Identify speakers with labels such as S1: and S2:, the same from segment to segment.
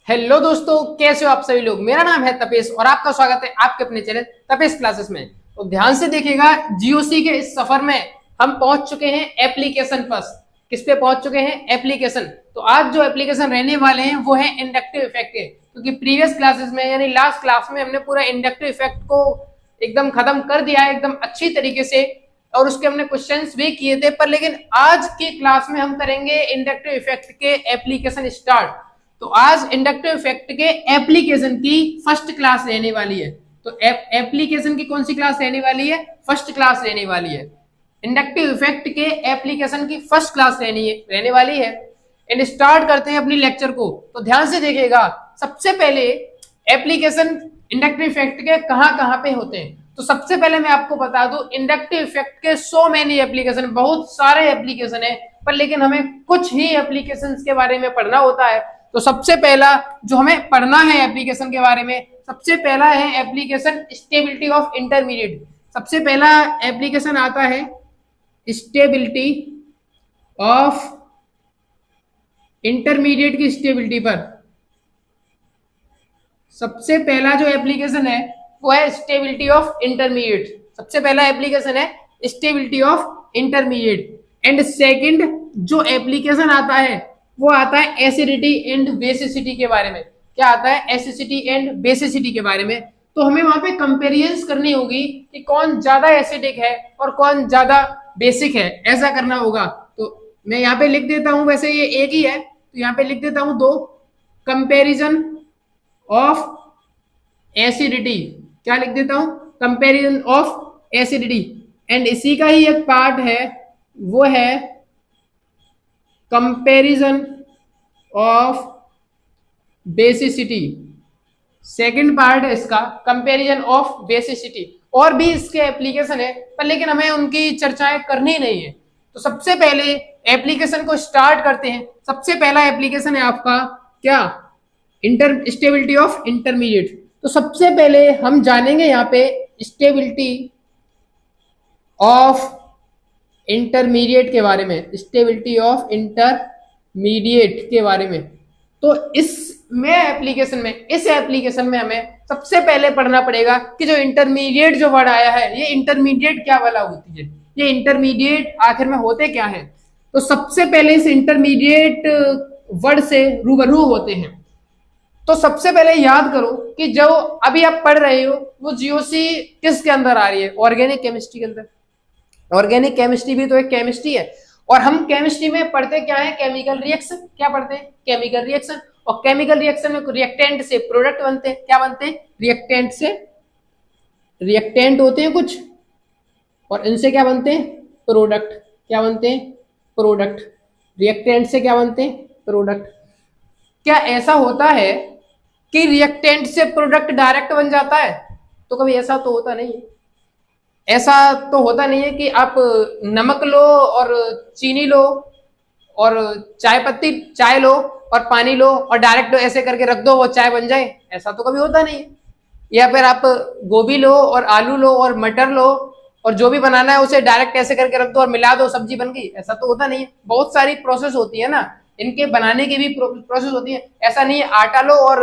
S1: Hello दोस्तों, कैसे हो आप सभी लोग। मेरा नाम है तपेश और आपका स्वागत है आपके अपने चैनल तपेश क्लासेस में। तो ध्यान से देखिएगा, जीओसी के इस सफर में हम पहुंच चुके हैं एप्लीकेशन पर। किस पे पहुंच चुके हैं? एप्लीकेशन। तो आज जो एप्लीकेशन रहने वाले हैं वो है इंडक्टिव इफेक्ट के, क्योंकि प्रीवियस क्लासेस में यानी लास्ट क्लास में हमने पूरा इंडक्टिव इफेक्ट को एकदम खत्म कर दिया है एकदम अच्छी तरीके से, और उसके हमने क्वेश्चंस भी किए थे। पर लेकिन आज की क्लास में हम करेंगे इंडक्टिव इफेक्ट के एप्लीकेशन स्टार्ट। तो आज इंडक्टिव इफेक्ट के एप्लीकेशन की फर्स्ट क्लास रहने वाली है। तो एप्लीकेशन की कौन सी क्लास रहने वाली है? फर्स्ट क्लास रहने वाली है। इंडक्टिव इफेक्ट के एप्लीकेशन की फर्स्ट क्लास रहने वाली है। एंड स्टार्ट करते हैं अपनी लेक्चर को। तो ध्यान से देखिएगा, सबसे पहले एप्लीकेशन इंडक्टिव इफेक्ट के कहां पे होते हैं। तो सबसे पहले मैं आपको बता दूं, इंडक्टिव इफेक्ट के सो मेनी एप्लीकेशन, बहुत सारे एप्लीकेशन है, पर लेकिन हमें कुछ ही एप्लीकेशंस के बारे में पढ़ना होता है। तो सबसे पहला जो हमें पढ़ना है एप्लीकेशन के बारे में, सबसे पहला है एप्लीकेशन स्टेबिलिटी ऑफ इंटरमीडिएट। सबसे पहला एप्लीकेशन आता है स्टेबिलिटी ऑफ इंटरमीडिएट की स्टेबिलिटी पर। सबसे पहला जो एप्लीकेशन है वो है स्टेबिलिटी ऑफ इंटरमीडिएट। सबसे पहला एप्लीकेशन है stability of intermediate. And second जो एप्लीकेशन आता है वो आता है एसिडिटी एंड बेसिसिटी के बारे में। क्या आता है? एसिडिटी एंड बेसिसिटी के बारे में। तो हमें वहां पे कंपेरिजन करनी होगी कि कौन ज्यादा एसिडिक है और कौन ज्यादा बेसिक है, ऐसा करना होगा। तो मैं यहाँ पे लिख देता हूं, वैसे ये एक ही है तो यहाँ पे लिख देता हूं दो, कंपेरिजन ऑफ एसिडिटी। क्या लिख देता हूं? Comparison of acidity. एंड इसी का ही एक पार्ट है वो है comparison of basicity. Second part है इसका कंपेरिजन ऑफ बेसिसिटी। और भी इसके एप्लीकेशन है, पर लेकिन हमें उनकी चर्चाएं करनी नहीं है। तो सबसे पहले एप्लीकेशन को स्टार्ट करते हैं। सबसे पहला एप्लीकेशन है आपका क्या? Stability of intermediate. तो सबसे पहले हम जानेंगे यहाँ पे स्टेबिलिटी ऑफ इंटरमीडिएट के बारे में, स्टेबिलिटी ऑफ इंटरमीडिएट के बारे में। तो इस एप्लीकेशन में हमें सबसे पहले पढ़ना पड़ेगा कि जो इंटरमीडिएट जो वर्ड आया है, ये इंटरमीडिएट क्या वाला होती है, ये इंटरमीडिएट आखिर में होते क्या है। तो सबसे पहले इस इंटरमीडिएट वर्ड से रूबरू होते हैं। तो सबसे पहले याद करो कि जो अभी आप पढ़ रहे हो वो जीओसी किसके अंदर आ रही है? ऑर्गेनिक केमिस्ट्री के अंदर। ऑर्गेनिक केमिस्ट्री भी तो एक केमिस्ट्री है, और हम केमिस्ट्री में पढ़ते क्या है? Chemical reaction. क्या पढ़ते हैं? Chemical reaction. और केमिकल रिएक्शन में रिएक्टेंट से प्रोडक्ट बनते हैं। क्या बनते हैं? रिएक्टेंट से रिएक्टेंट होते हैं कुछ, और इनसे क्या बनते हैं? प्रोडक्ट। क्या बनते हैं? प्रोडक्ट। रिएक्टेंट से क्या बनते हैं? प्रोडक्ट। क्या ऐसा होता है कि रिएक्टेंट से प्रोडक्ट डायरेक्ट बन जाता है? तो कभी ऐसा तो होता नहीं है। ऐसा तो होता नहीं है कि आप नमक लो और चीनी लो और चाय लो और पानी लो और डायरेक्ट ऐसे करके रख दो वो चाय बन जाए, ऐसा तो कभी होता नहीं है। या फिर आप गोभी लो और आलू लो और मटर लो और जो भी बनाना है उसे डायरेक्ट ऐसे करके रख दो और मिला दो, सब्जी बन गई, ऐसा तो होता नहीं है। बहुत सारी प्रोसेस होती है ना, इनके बनाने की भी प्रोसेस होती है। ऐसा नहीं है आटा लो और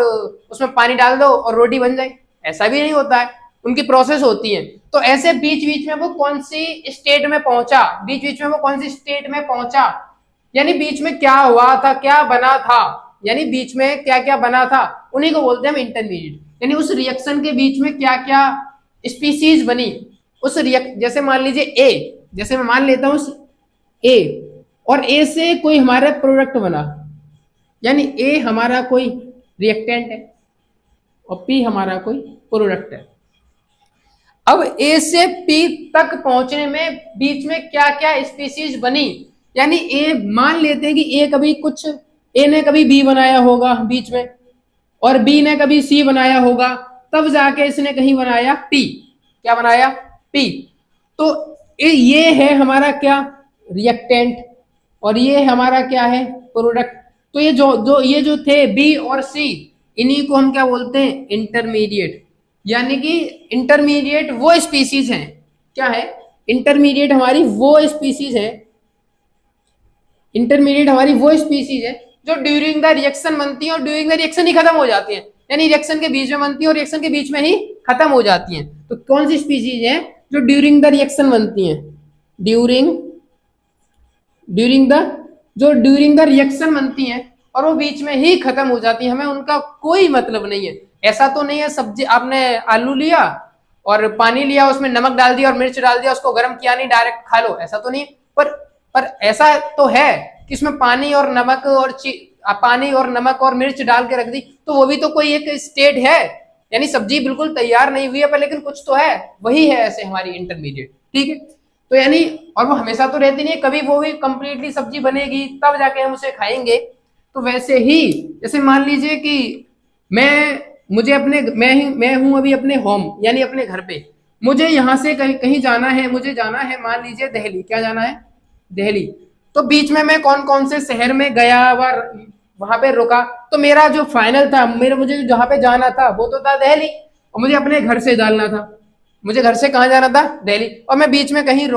S1: उसमें पानी डाल दो और रोटी बन जाए, ऐसा भी नहीं होता है, उनकी प्रोसेस होती है। तो ऐसे बीच बीच में वो कौन सी स्टेट में पहुंचा, बीच बीच में वो कौन सी स्टेट में पहुंचा, यानी बीच में क्या हुआ था, क्या बना था, यानी बीच में क्या क्या बना था, उन्हीं को बोलते हैं हम इंटरमीडिएट। यानी उस रिएक्शन के बीच में क्या क्या स्पीसीज बनी उस जैसे मान लीजिए ए, जैसे मैं मान लेता हूं ए, और ए से कोई हमारा प्रोडक्ट बना, यानी ए हमारा कोई रिएक्टेंट है और पी हमारा कोई प्रोडक्ट है। अब ए से पी तक पहुंचने में बीच में क्या क्या स्पीसीज बनी, यानी ए मान लेते हैं कि ए ने कभी बी बनाया होगा बीच में, और बी ने कभी सी बनाया होगा, तब जाके इसने कहीं बनाया पी। क्या बनाया? पी। तो ये है हमारा क्या? रिएक्टेंट, और ये हमारा क्या है? प्रोडक्ट। तो ये जो थे बी और सी, इन्हीं को हम क्या बोलते हैं? इंटरमीडिएट। यानी कि इंटरमीडिएट वो स्पीसीज हैं, क्या है? इंटरमीडिएट हमारी वो स्पीसीज है, इंटरमीडिएट हमारी वो स्पीसीज है जो ड्यूरिंग द रिएक्शन बनती है और ड्यूरिंग द रिएक्शन ही खत्म हो जाती है, यानी रिएक्शन के बीच में बनती है और रिएक्शन के बीच में ही खत्म हो जाती है। तो कौन सी स्पीसीज है जो ड्यूरिंग द रिएक्शन बनती है, ड्यूरिंग द जो ड्यूरिंग द रिएक्शन बनती है और वो बीच में ही खत्म हो जाती है, हमें उनका कोई मतलब नहीं है। ऐसा तो नहीं है सब्जी आपने आलू लिया और पानी लिया, उसमें नमक डाल दिया और मिर्च डाल दिया, उसको गर्म किया नहीं डायरेक्ट खा लो, ऐसा तो नहीं। पर ऐसा तो है कि इसमें पानी और नमक और मिर्च डाल के रख दी, तो वो भी तो कोई एक स्टेट है, यानी सब्जी बिल्कुल तैयार नहीं हुई है पर लेकिन कुछ तो है, वही है ऐसे हमारी इंटरमीडिएट। ठीक है, तो यानी और वो हमेशा तो रहती नहीं है, कभी वो भी कंप्लीटली सब्जी बनेगी तब जाके हम उसे खाएंगे। तो वैसे ही जैसे मान लीजिए कि मैं हूं अभी अपने होम यानी अपने घर पे, मुझे यहाँ से कहीं जाना है, मुझे जाना है मान लीजिए दिल्ली, क्या जाना है, दिल्ली। तो बीच में मैं कौन कौन से शहर में गया वहां पे रुका, तो मेरा जो फाइनल था, मुझे जहां पे जाना था वो तो था दिल्ली, और मुझे अपने घर से डालना था, मुझे घर से कहाँ जाना था, दिल्ली, और मैं बीच में कहीं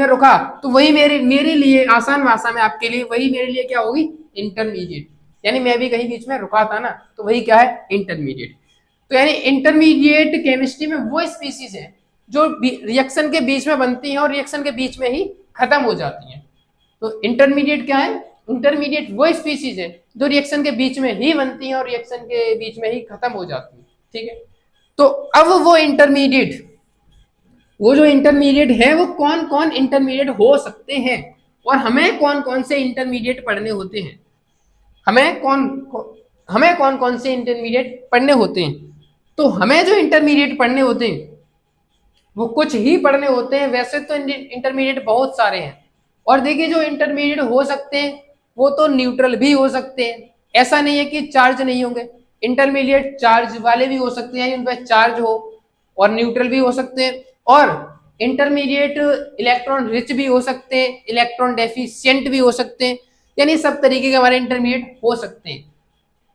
S1: रुका, तो वही मेरे लिए आसान भाषा में आपके लिए वही मेरे लिए क्या होगी, इंटरमीडिएट। यानी मैं भी कहीं बीच में रुका था ना, तो वही क्या है, इंटरमीडिएट। तो यानी इंटरमीडिएट केमिस्ट्री में वो स्पीसीज है जो रिएक्शन के बीच में बनती हैं और रिएक्शन के बीच में ही खत्म हो जाती हैं। तो इंटरमीडिएट क्या है, इंटरमीडिएट वो स्पीसीज है जो रिएक्शन के बीच में ही बनती हैं और रिएक्शन के बीच में ही खत्म हो जाती हैं। ठीक है, तो अब वो जो इंटरमीडिएट है वो कौन कौन इंटरमीडिएट हो सकते हैं और हमें कौन कौन से इंटरमीडिएट पढ़ने होते हैं, हमें कौन कौन से इंटरमीडिएट पढ़ने होते हैं। तो हमें जो इंटरमीडिएट पढ़ने होते हैं वो कुछ ही पढ़ने होते हैं, वैसे तो इंटरमीडिएट बहुत सारे हैं। और देखिए जो इंटरमीडिएट हो सकते हैं वो तो न्यूट्रल भी हो सकते हैं, ऐसा नहीं है कि चार्ज नहीं होंगे, इंटरमीडिएट चार्ज वाले भी हो सकते हैं, उन पर चार्ज हो, और न्यूट्रल भी हो सकते हैं, और इंटरमीडिएट इलेक्ट्रॉन रिच भी हो सकते हैं, इलेक्ट्रॉन डेफिशिएंट भी हो सकते हैं, यानी सब तरीके के हमारे इंटरमीडिएट हो सकते हैं।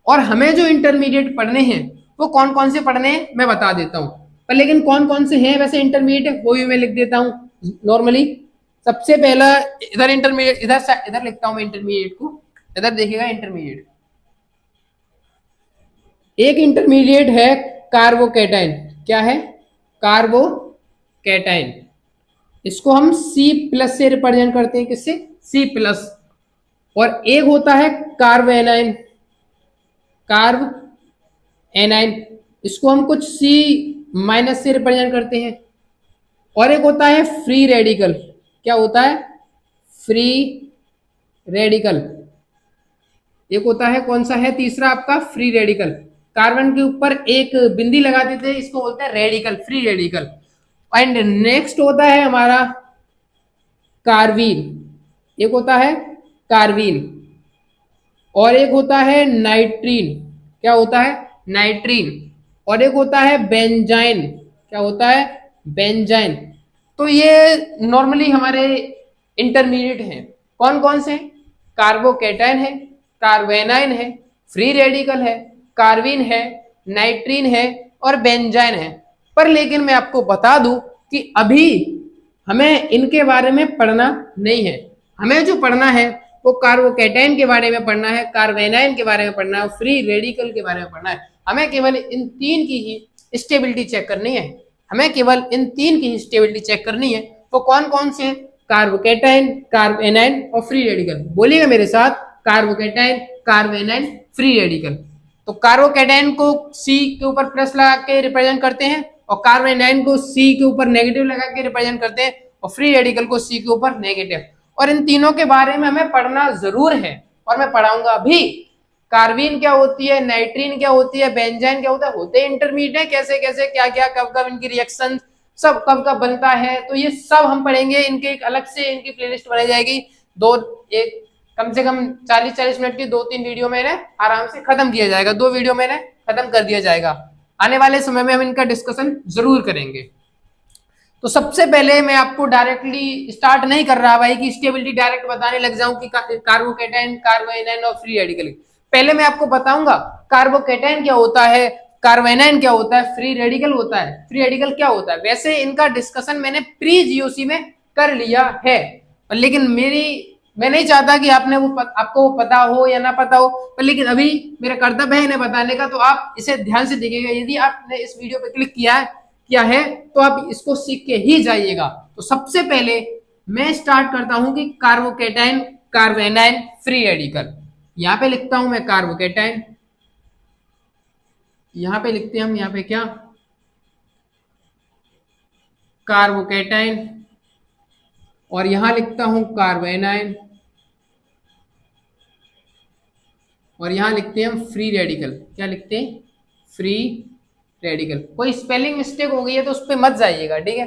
S1: और हमें जो इंटरमीडिएट पढ़ने हैं वो कौन कौन से पढ़ने हैं मैं बता देता हूं, पर लेकिन कौन कौन से हैं वैसे इंटरमीडिएट वो भी मैं लिख देता हूं नॉर्मली। सबसे पहला इधर इंटरमीडिएट, इधर लिखता हूं मैं इंटरमीडिएट को, इधर देखिएगा इंटरमीडिएट। एक इंटरमीडिएट है कार्बोकैटायन, क्या है, कार्बोकैटायन, इसको हम C+ से रिप्रेजेंट करते हैं, किससे, C+। और एक होता है कार्ब एनाइन, इसको हम कुछ C- से रिप्रेजेंट करते हैं। और एक होता है फ्री रेडिकल, क्या होता है, फ्री रेडिकल। एक होता है कौन सा है तीसरा आपका, फ्री रेडिकल, कार्बन के ऊपर एक बिंदी लगा देते हैं, इसको बोलते हैं radical, free radical. And next होता है हमारा कार्बीन, एक होता है कार्बीन, और एक होता है नाइट्रीन, क्या होता है, नाइट्रीन, और एक होता है बेंजाइन, क्या होता है, बेंजाइन। तो ये नॉर्मली हमारे इंटरमीडिएट हैं, कौन कौन से, कार्बोकैटायन है, कार्बेनाइन है, फ्री रेडिकल है, कार्बीन है, नाइट्रीन है और बेंजाइन है। पर लेकिन मैं आपको बता दूं कि अभी हमें इनके बारे में पढ़ना नहीं है, हमें जो पढ़ना है वो कार्बोकैटायन के बारे में पढ़ना है, कार्बेनाइन के बारे में पढ़ना है, फ्री रेडिकल के बारे में पढ़ना है। हमें केवल इन तीन की ही स्टेबिलिटी चेक करनी है, हमें केवल इन तीन की ही स्टेबिलिटी चेक करनी है। वो कौन कौन से हैं, कार्बोकैटायन, कार्बेनाइन और फ्री रेडिकल। बोलिएगा मेरे साथ, कार्बोकैटायन, कार्बेनाइन, फ्री रेडिकल। तो कार्बोकैटायन को C के ऊपर प्लस लगा के रिप्रेजेंट करते हैं, और कार्बेनाइन को C के ऊपर नेगेटिव लगा के रिप्रेजेंट करते हैं, और फ्री रेडिकल को C के ऊपर नेगेटिव। और इन तीनों के बारे में हमें पढ़ना जरूर है और मैं पढ़ाऊंगा भी। कार्बीन क्या होती है, नाइट्रीन क्या होती है, बेंजाइन क्या होता है, होते इंटरमीडिएट, कैसे कैसे क्या क्या कब कब इनकी रिएक्शन सब कब कब बनता है, तो ये सब हम पढ़ेंगे। इनके एक अलग से इनकी प्लेलिस्ट बनाई जाएगी, एक कम से कम 40-40 मिनट की 2-3 वीडियो में आराम से खत्म किया जाएगा, 2 वीडियो में खत्म कर दिया जाएगा। आने वाले समय में हम इनका डिस्कशन जरूर करेंगे। तो सबसे पहले मैं आपको डायरेक्टली स्टार्ट नहीं कर रहा भाई कि स्टेबिलिटी डायरेक्ट बताने लग जाऊं कि कार्बोकैटायन, कार्बोनाइन और फ्री रेडिकल। पहले मैं आपको बताऊंगा कार्बोकैटायन क्या होता है, कार्बोनाइन क्या होता है, फ्री रेडिकल होता है, फ्री रेडिकल क्या होता है। वैसे इनका डिस्कशन मैंने प्री जीओसी में कर लिया है, लेकिन मेरी मैं नहीं चाहता कि आपने आपको वो पता हो या ना पता हो, पर लेकिन अभी मेरा कर्तव्य है इन्हें बताने का, तो आप इसे ध्यान से देखिएगा। यदि आपने इस वीडियो पे क्लिक किया है तो आप इसको सीख के ही जाइएगा। तो सबसे पहले मैं स्टार्ट करता हूं कि कार्बोकेटाइन कार्बोनाइन फ्री रेडिकल। यहां पे लिखता हूं मैं कार्बोकेटाइन, यहां पे लिखते हैं हम, यहां पे क्या, कार्बोकेटाइन, और यहां लिखता हूं कार्बोनाइन, और यहां लिखते हैं हम फ्री रेडिकल। क्या लिखते हैं? Free radical. कोई स्पेलिंग मिस्टेक हो गई है तो उस पर मत जाइएगा, ठीक है।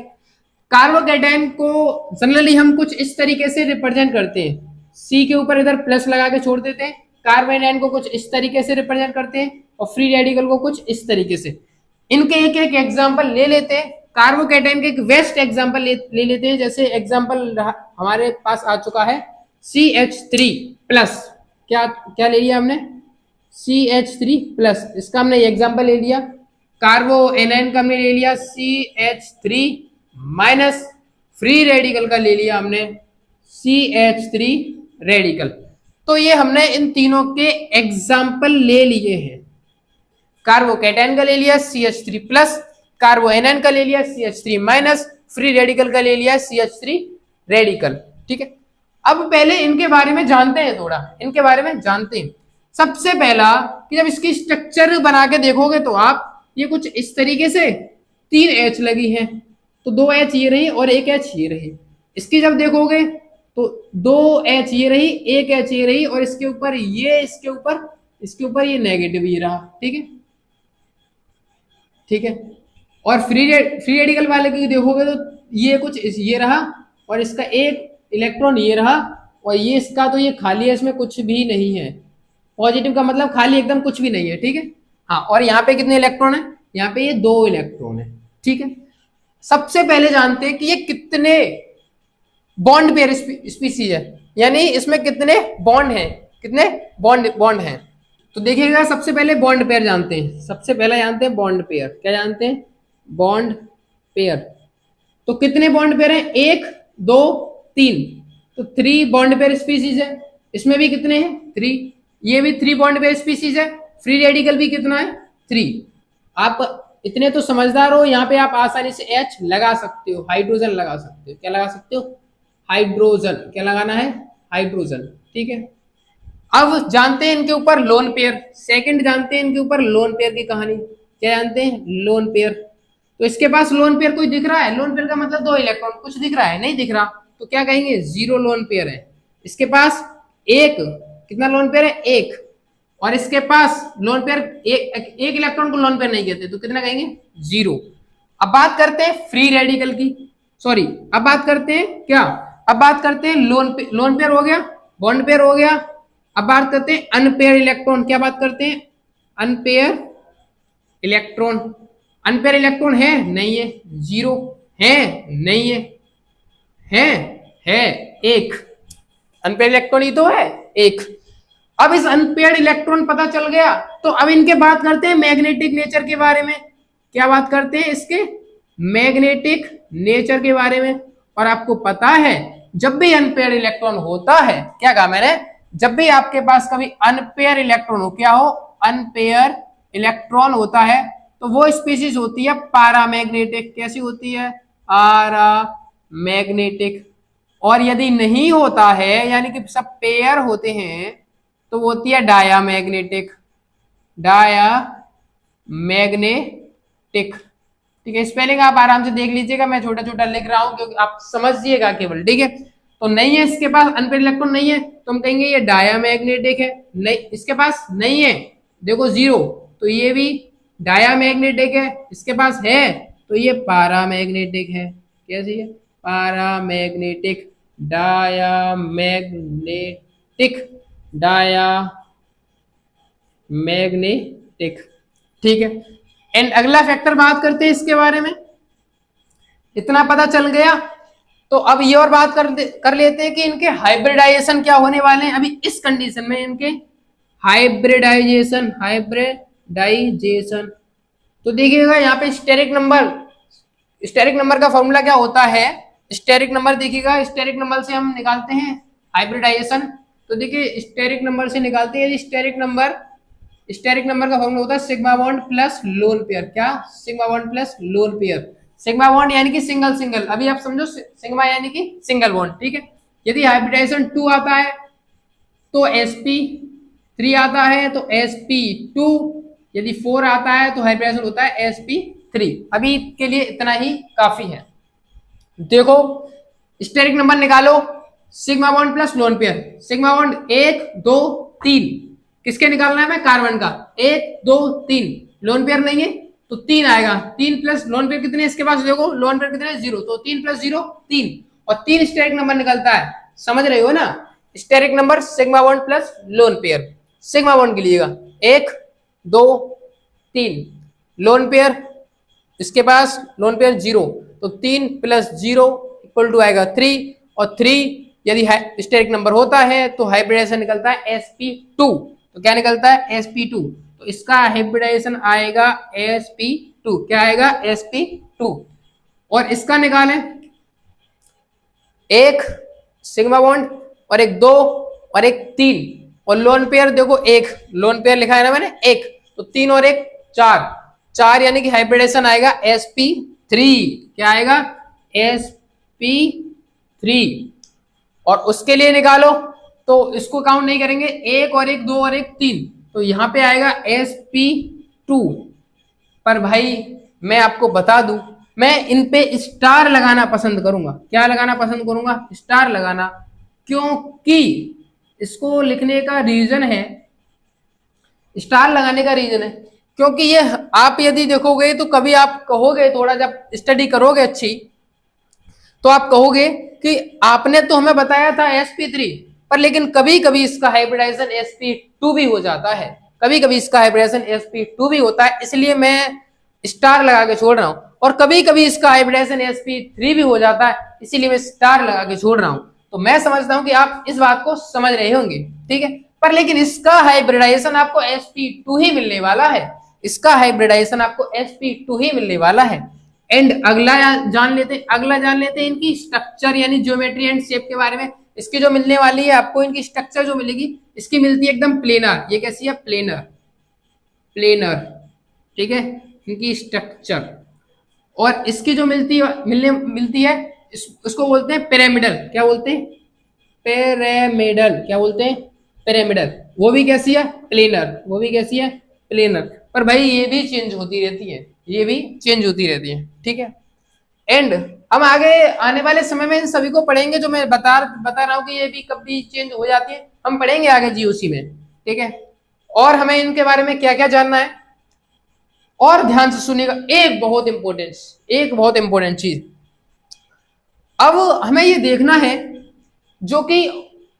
S1: कार्बोकेटाइन को जनरली हम कुछ इस तरीके से रिप्रेजेंट करते हैं, सी के ऊपर इधर प्लस लगा के छोड़ देते हैं। कार्बोनाइन को कुछ इस तरीके से रिप्रेजेंट करते हैं और फ्री रेडिकल को कुछ इस तरीके से। इनके एक एक एग्जाम्पल ले लेते हैं। कार्बोकेटाइन के एक वेस्ट एग्जाम्पल ले लेते हैं। जैसे एग्जाम्पल हमारे पास आ चुका है CH3 प्लस। क्या क्या ले लिया हमने? CH3 प्लस, इसका हमने एग्जाम्पल ले लिया। कार्बोएनाइन का हमने ले लिया CH3 माइनस, फ्री रेडिकल का ले लिया हमने CH3 रेडिकल। तो ये हमने इन तीनों के एग्जाम्पल ले लिए हैं। कार्बोकेटाइन का ले लिया CH3 प्लस, कार्बोएनाइन का ले लिया CH3 माइनस, फ्री रेडिकल का ले लिया CH3 रेडिकल, ठीक है। अब पहले इनके बारे में जानते हैं, थोड़ा इनके बारे में जानते हैं। सबसे पहला कि जब इसकी स्ट्रक्चर बना के देखोगे तो आप ये कुछ इस तरीके से 3 H लगी है, तो 2 H ये रही और 1 H ये रही। इसकी जब देखोगे तो 2 H ये रही, 1 H ये रही, और इसके ऊपर ये, इसके ऊपर ये नेगेटिव ये रहा, ठीक है, ठीक है। और फ्री रेडिकल वाले की देखोगे तो ये कुछ ये रहा, और इसका एक इलेक्ट्रॉन ये रहा, और ये इसका तो ये खाली है, इसमें कुछ भी नहीं है। पॉजिटिव का मतलब खाली, एकदम कुछ भी नहीं है, ठीक है। हाँ, और यहाँ पे कितने इलेक्ट्रॉन है? यहाँ पे ये 2 इलेक्ट्रॉन है, ठीक है। सबसे पहले जानते हैं कि ये कितने बॉन्ड पेयर स्पीसीज है, यानी इसमें कितने बॉन्ड हैं, कितने बॉन्ड हैं। तो देखिएगा, सबसे पहले बॉन्ड पेयर जानते हैं। सबसे पहले जानते हैं बॉन्ड पेयर। क्या जानते हैं? Bond pair. तो कितने बॉन्ड पेयर हैं? 1 2 3, तो 3 बॉन्ड पेयर स्पीसीज है। इसमें भी कितने हैं? 3। ये भी 3 बॉन्ड पेयर स्पीसीज है। फ्री रेडिकल भी कितना है? 3। आप इतने तो समझदार हो, यहाँ पे आप आसानी से H लगा सकते हो, हाइड्रोजन लगा सकते हो। क्या लगा सकते हो? हाइड्रोजन। क्या लगाना है? हाइड्रोजन, ठीक है। अब जानते हैं इनके ऊपर लोन पेयर। सेकंड जानते हैं इनके ऊपर लोन पेयर की कहानी। क्या जानते हैं? Lone pair. तो इसके पास लोन पेयर कोई दिख रहा है? लोन पेयर का मतलब 2 इलेक्ट्रॉन, कुछ दिख रहा है? नहीं दिख रहा, तो क्या कहेंगे? 0 लोन पेयर है। इसके पास एक, कितना लोन पेयर है? 1। और इसके पास लोन पेयर एक इलेक्ट्रॉन को लोन पेयर नहीं कहते, तो कितना कहेंगे? 0। अब बात करते हैं फ्री रेडिकल की, सॉरी, अब बात करते हैं क्या? अब बात करते हैं लोन पेयर हो गया, बॉन्ड पेयर हो गया। अब बात करते हैं अनपेयर इलेक्ट्रॉन। क्या बात करते हैं? Unpaired electron. अनपेयर इलेक्ट्रॉन है? नहीं है। 0 है? नहीं है। है 1। अनपेयर इलेक्ट्रॉन ही तो है, 1। अब इस अनपेयर्ड इलेक्ट्रॉन पता चल गया, तो अब इनके बात करते हैं मैग्नेटिक नेचर के बारे में। क्या बात करते हैं? इसके मैग्नेटिक नेचर के बारे में। और आपको पता है, जब भी अनपेयर्ड इलेक्ट्रॉन होता है, क्या कहा मैंने? जब भी आपके पास कभी अनपेयर इलेक्ट्रॉन हो, क्या हो? अनपेयर इलेक्ट्रॉन होता है, तो वो स्पीशीज होती है पैरामैग्नेटिक। कैसी होती है? पैरामैग्नेटिक। और यदि नहीं होता है, यानी कि सब पेयर होते हैं, तो वो होती है डायामैग्नेटिक। डायामैग्नेटिक, ठीक है। स्पेलिंग आप आराम से देख लीजिएगा, मैं छोटा छोटा लिख रहा हूं क्योंकि आप समझिएगा केवल, ठीक है। तो नहीं है इसके पास, अनपेयर इलेक्ट्रॉन नहीं है, तो हम कहेंगे ये डायामैग्नेटिक है। नहीं, इसके पास नहीं है, देखो 0, तो ये भी डायामैग्नेटिक है। इसके पास है तो ये पैरामैग्नेटिक है। कैसी है? पैरामैग्नेटिक, डायामैग्नेटिक, डायामैग्नेटिक, ठीक है। एंड अगला फैक्टर बात करते हैं इसके बारे में। इतना पता चल गया, तो अब ये और बात कर लेते हैं कि इनके हाइब्रिडाइजेशन क्या होने वाले हैं। अभी इस कंडीशन में इनके हाइब्रिडाइजेशन तो देखिएगा यहाँ पे स्टेरिक नंबर का फॉर्मूला क्या होता है? स्टेरिक नंबर देखिएगा, स्टेरिक नंबर से हम निकालते हैं हाइब्रिडाइजेशन, तो देखिए स्टेरिक नंबर से निकालते हैं। स्टेरिक नंबर का फॉर्मूला होता है sigma bond plus lone pair. क्या? Sigma bond plus lone pair. Sigma bond यानी कि सिंगल सिंगल, अभी आप समझो सिग्मा यानी कि सिंगल बॉन्ड, ठीक है। यदि हाइब्रिडाइजेशन 2 आता है तो sp3 आता है तो sp2, यदि 4 आता है तो हाइब्रिडाइजेशन होता है sp3। अभी के लिए इतना ही काफी है। देखो स्टेरिक नंबर निकालो, sigma bond plus lone pair. Sigma bond 1 2 3, किसके निकालना है? मैं कार्बन का। 1 2 3, लोन पेयर नहीं है तो 3 आएगा। 3 प्लस लोन पेयर कितने इसके पास? देखो लोन पेयर कितने? 0, तो 3 प्लस 0 3, और 3 स्टेरिक नंबर निकलता है। समझ रहे हो ना? Steric number sigma bond plus lone pair. Sigma bond के लिए 1 2 3, लोन पेयर इसके पास लोन पेयर 0, तो 3 प्लस 0 इक्वल टू आएगा 3, और 3 यदि स्टेरिक नंबर होता है तो हाइब्रिडाइजेशन निकलता है sp2। तो क्या निकलता है? sp2। तो इसका हाइब्रिडाइजेशन आएगा sp2। क्या आएगा? sp2। और इसका निकालें, एक सिग्मा बॉन्ड और एक 2 और एक 3, और लोन पेयर देखो 1, लोन पेयर लिखा है ना मैंने 1, तो 3 और 1 4 यानी कि हाइब्रिडेशन आएगा sp3। क्या आएगा? sp3। और उसके लिए निकालो तो इसको काउंट नहीं करेंगे, 1 और 1 2 और 1 3, तो यहां पे आएगा sp2। पर भाई मैं आपको बता दूं, मैं इन पे स्टार लगाना पसंद करूंगा। क्या लगाना पसंद करूंगा? स्टार लगाना। क्योंकि इसको लिखने का रीजन है, स्टार लगाने का रीजन है क्योंकि ये आप यदि देखोगे तो कभी आप कहोगे, थोड़ा जब स्टडी करोगे अच्छी, तो आप कहोगे कि आपने तो हमें बताया था sp3, पर लेकिन कभी कभी इसका हाइब्रिडाइजेशन sp2 भी हो जाता है। कभी कभी इसका हाइब्रिडाइजेशन sp2 भी होता है, इसलिए मैं स्टार लगा के छोड़ रहा हूं। और कभी कभी इसका हाइब्रिडाइजेशन sp3 भी हो जाता है, इसीलिए मैं स्टार लगा के छोड़ रहा हूं। तो मैं समझता हूं कि आप इस बात को समझ रहे होंगे, ठीक है। पर लेकिन इसका हाइब्रिडाइजेशन आपको sp2 ही मिलने वाला है। इसका हाइब्रिडाइजेशन आपको sp2 ही मिलने वाला है। एंड अगला जान लेते हैं इनकी स्ट्रक्चर यानी ज्योमेट्री एंड शेप के बारे में। इसकी जो मिलने वाली है आपको, इनकी स्ट्रक्चर जो मिलेगी, इसकी मिलती है एकदम प्लेनर। ये कैसी है? प्लेनर, ठीक है, इनकी स्ट्रक्चर। और इसकी जो मिलती है उसको बोलते हैं पिरामिडल। क्या बोलते हैं? पिरामिडल। क्या बोलते हैं? पिरामिडल। वो भी कैसी है? प्लेनर। पर भाई ये भी चेंज होती रहती है, ठीक है। एंड हम आगे आने वाले समय में इन सभी को पढ़ेंगे, जो मैं बता रहा हूँ कि ये भी कभी चेंज हो जाती है, हम पढ़ेंगे आगे जीओसी में, ठीक है। और हमें इनके बारे में क्या क्या जानना है, और ध्यान से सुनिएगा, एक बहुत इंपॉर्टेंट चीज। अब हमें ये देखना है जो कि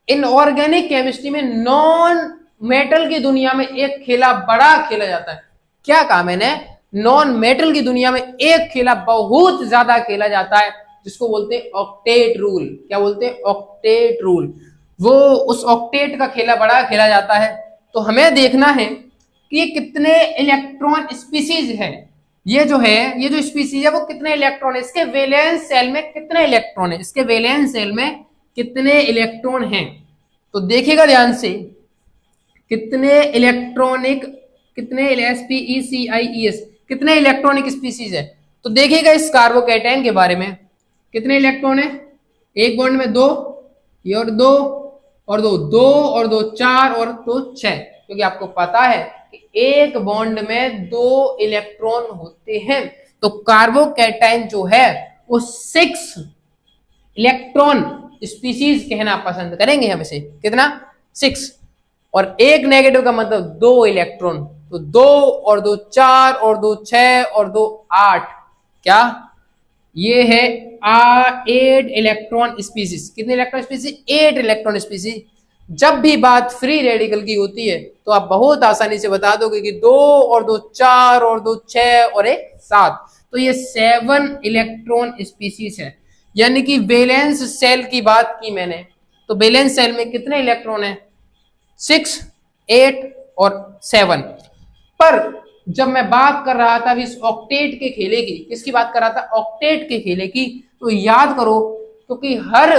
S1: इनऑर्गेनिक केमिस्ट्री में नॉन मेटल की दुनिया में एक खेला बड़ा खेला जाता है। क्या कहा मैंने? नॉन मेटल की दुनिया में एक खेला बहुत ज्यादा खेला जाता है, जिसको बोलते हैं ऑक्टेट रूल। क्या बोलते हैं? Octet rule. वो उस ऑक्टेट का खेला बड़ा खेला जाता है। तो हमें देखना है कि ये कितने इलेक्ट्रॉन स्पीसीज है। ये जो स्पीसीज है वो कितने इलेक्ट्रॉन है, इसके वैलेंस सेल में कितने इलेक्ट्रॉन हैं। तो देखिएगा ध्यान से, कितने SPECIES कितने इलेक्ट्रॉनिक स्पीसीज है। तो देखिएगा इस कार्बोकैटायन के बारे में, कितने इलेक्ट्रॉन है? एक बॉन्ड में 2, ये और 2 और 2, 2 और 2 4 और 2 6, क्योंकि आपको पता है कि एक बॉन्ड में 2 इलेक्ट्रॉन होते हैं। तो कार्बोकैटायन जो है वो 6 इलेक्ट्रॉन स्पीसीज कहना पसंद करेंगे हम इसे। कितना? 6। और एक नेगेटिव का मतलब 2 इलेक्ट्रॉन, तो 2 और 2 4 और 2 6 और 2 8। क्या? ये है 8 इलेक्ट्रॉन स्पीसीज। कितने इलेक्ट्रॉन स्पीसीज? 8 electron species. जब भी बात फ्री रेडिकल की होती है तो आप बहुत आसानी से बता दोगे कि 2 और 2 4 और 2 6 और 1 7, तो ये 7 इलेक्ट्रॉन स्पीसीज है। यानी कि वैलेंस सेल की बात की मैंने, तो वैलेंस सेल में कितने इलेक्ट्रॉन है? 6 8 और 7। पर जब मैं बात कर रहा था इस ऑक्टेट के खेले की, किसकी बात कर रहा था? ऑक्टेट के खेले की। तो याद करो, क्योंकि हर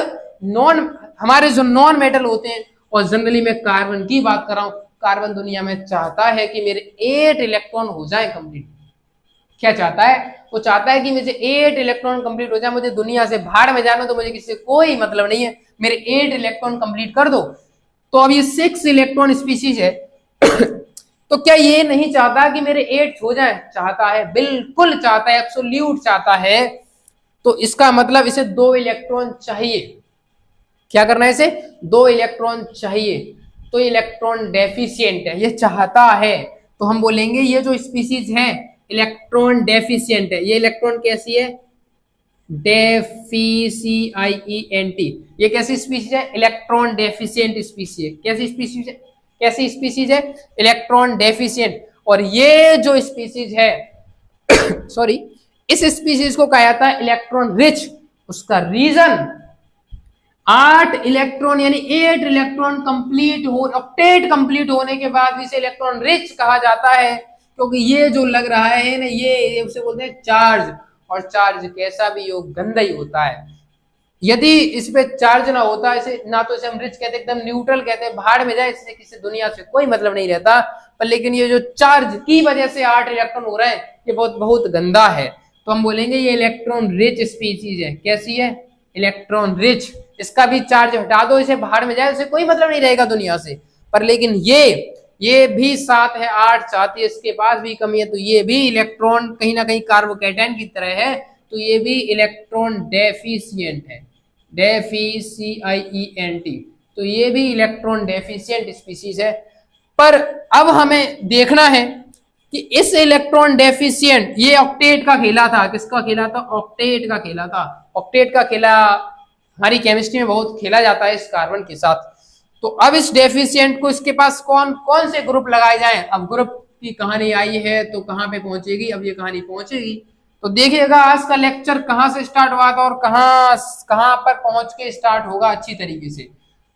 S1: हमारे जो नॉन मेटल होते हैं, और जनरली मैं कार्बन की बात कर रहा हूं, कार्बन दुनिया में चाहता है कि मेरे 8 इलेक्ट्रॉन हो जाए कंप्लीट। क्या चाहता है? वो चाहता है कि मुझे 8 इलेक्ट्रॉन कंप्लीट हो जाए, मुझे दुनिया से भाड़ में जाना तो मुझे किसी से कोई मतलब नहीं है, मेरे 8 इलेक्ट्रॉन कंप्लीट कर दो। तो अब ये 6 इलेक्ट्रॉन स्पीशीज है तो क्या ये नहीं चाहता कि मेरे 8 हो जाए? चाहता है, बिल्कुल चाहता है, एब्सोल्यूट चाहता है। तो इसका मतलब इसे 2 इलेक्ट्रॉन चाहिए। क्या करना है इसे? 2 इलेक्ट्रॉन चाहिए। तो इलेक्ट्रॉन डेफिशिएंट है, ये चाहता है। तो हम बोलेंगे ये जो स्पीशीज है इलेक्ट्रॉन डेफिशिएंट है। ये इलेक्ट्रॉन कैसी है? डेफिशिएंटी। ये कैसी स्पीशीज है? इलेक्ट्रॉन डेफिशिएंट स्पीशीज है। कैसी स्पीशीज है? कैसी स्पीशीज है? Electron deficient. और ये जो स्पीशीज है सॉरी, इस स्पीशीज को कहा जाता है इलेक्ट्रॉन रिच। उसका रीजन 8 इलेक्ट्रॉन यानी 8 इलेक्ट्रॉन कंप्लीट हो, ऑक्टेट कंप्लीट होने के बाद इसे इलेक्ट्रॉन रिच कहा जाता है, क्योंकि ये जो लग रहा है ना, ये उसे बोलते हैं चार्ज। और चार्ज कैसा भी हो, गंदा ही होता है। यदि इस पे चार्ज ना होता, इसे ना तो इसे हम रिच कहते, एकदम न्यूट्रल कहते हैं, भाड़ में जाए, इससे किसी दुनिया से कोई मतलब नहीं रहता। पर लेकिन ये जो चार्ज की वजह से 8 इलेक्ट्रॉन हो रहे हैं, ये बहुत बहुत गंदा है। तो हम बोलेंगे ये इलेक्ट्रॉन रिच स्पीशीज है। कैसी है? Electron rich. इसका भी चार्ज हटा दो, इसे भाड़ में जाए, उसे कोई मतलब नहीं रहेगा दुनिया से। पर लेकिन ये भी 7 है, 8 चाहती है, इसके पास भी कमी है, तो ये भी इलेक्ट्रॉन कहीं ना कहीं कार्बोकैटायन की तरह है, तो ये भी इलेक्ट्रॉन डेफिशिएंट है। डेफिशिएंटी, तो ये भी इलेक्ट्रॉन डेफिशिएंट स्पीशीज है। पर अब हमें देखना है कि इस इलेक्ट्रॉन डेफिशिएंट, ये ऑक्टेट का खेला था। किसका खेला था? ऑक्टेट का खेला था। ऑक्टेट का खेला हमारी केमिस्ट्री में बहुत खेला जाता है इस कार्बन के साथ। तो अब इस डेफिशिएंट को इसके पास कौन कौन से ग्रुप लगाए जाएं? अब ग्रुप की कहानी आई है तो कहां पे पहुंचेगी? अब ये कहानी पहुंचेगी तो देखिएगा आज का लेक्चर कहां से स्टार्ट हुआ था और कहां पर पहुंच के स्टार्ट होगा अच्छी तरीके से।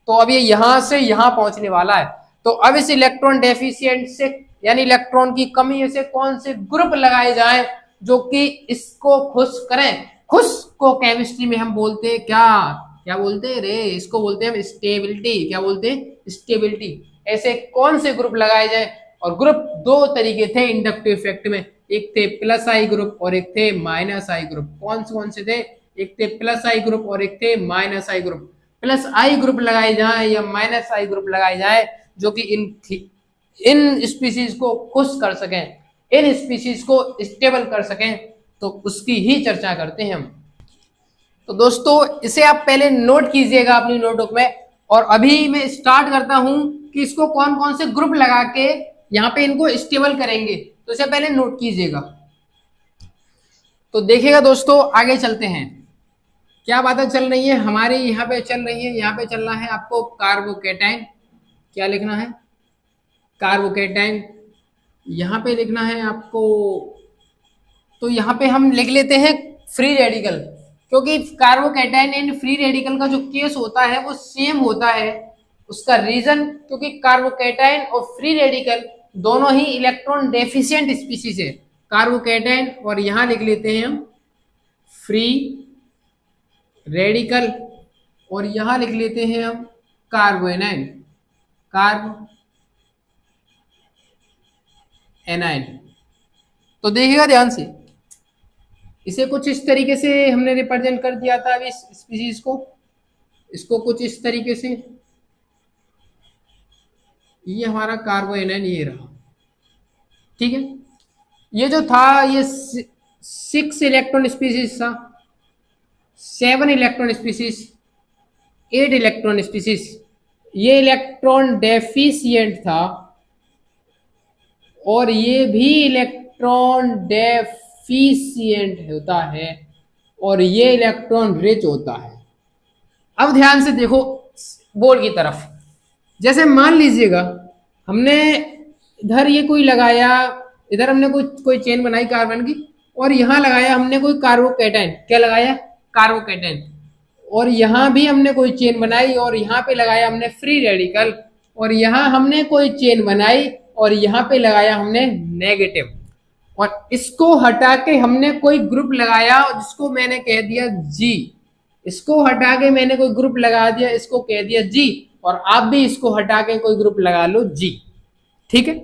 S1: तो अब ये यहां से यहां पहुंचने वाला है। तो अब इस इलेक्ट्रॉन डेफिशिएंट से यानी इलेक्ट्रॉन की कमी से कौन से ग्रुप लगाए जाएं जो कि इसको खुश करें? खुश को केमिस्ट्री में हम बोलते हैं क्या बोलते हैं रे? इसको बोलते हैं स्टेबिलिटी। क्या बोलते हैं? स्टेबिलिटी। ऐसे कौन से ग्रुप लगाए जाए? और ग्रुप 2 तरीके थे इंडक्टिव इफेक्ट में, एक थे प्लस आई ग्रुप और एक थे माइनस आई ग्रुप। कौन से थे? एक थे प्लस आई ग्रुप और एक थे minus I group. Plus I group लगाए जाए या माइनस आई ग्रुप लगाए जाए जो कि इन स्पीशीज को खुश कर सकें, इन स्पीशीज को स्टेबल कर सकें, तो उसकी ही चर्चा करते हैं हम। तो दोस्तों इसे आप पहले नोट कीजिएगा अपनी नोटबुक में। और अभी मैं स्टार्ट करता हूं कि इसको कौन कौन से ग्रुप लगा के यहाँ पे इनको स्टेबल करेंगे, तो इसे पहले नोट कीजिएगा। तो देखिएगा दोस्तों, आगे चलते हैं। क्या बातें चल रही है हमारी यहाँ पे? चल रही है, यहाँ पे चलना है आपको कार्बोकैटायन। क्या लिखना है? कार्बोकैटायन। यहाँ पे लिखना है आपको, तो यहाँ पे हम लिख लेते हैं फ्री रेडिकल, क्योंकि कार्बोकैटायन एंड फ्री रेडिकल का जो केस होता है वो सेम होता है। उसका रीजन क्योंकि कार्बोकैटायन और फ्री रेडिकल दोनों ही इलेक्ट्रॉन डेफिशिएंट स्पीशीज है। कार्बोकैटायन और यहां लिख लेते हैं हम फ्री रेडिकल, और यहां लिख लेते हैं हम कार्बोएनाइन। तो देखिएगा ध्यान से, इसे कुछ इस तरीके से हमने रिप्रेजेंट कर दिया था अभी इस स्पीशीज को, इसको कुछ इस तरीके से। ये हमारा कार्बोएनाइन ये रहा, ठीक है। ये जो था ये 6 इलेक्ट्रॉन स्पीशीज था, 7 इलेक्ट्रॉन स्पीशीज, 8 इलेक्ट्रॉन स्पीशीज। ये इलेक्ट्रॉन डेफिशिएंट था और ये भी इलेक्ट्रॉन डेफिशिएंट होता है और ये इलेक्ट्रॉन रिच होता है। अब ध्यान से देखो बोर्ड की तरफ। जैसे मान लीजिएगा हमने इधर ये कोई लगाया, इधर हमने कोई चेन बनाई कार्बन की, और यहां लगाया हमने कोई कार्बोकैटायन। क्या लगाया? कार्बोकैटायन। और यहां भी हमने कोई चेन बनाई और यहां पे लगाया हमने फ्री रेडिकल, और यहां हमने कोई चेन बनाई और यहां पे लगाया हमने नेगेटिव। और इसको हटा के हमने कोई ग्रुप लगाया जिसको मैंने कह दिया जी। इसको हटा के मैंने कोई ग्रुप लगा दिया, इसको कह दिया जी, और आप भी इसको हटा के कोई ग्रुप लगा लो जी। ठीक है।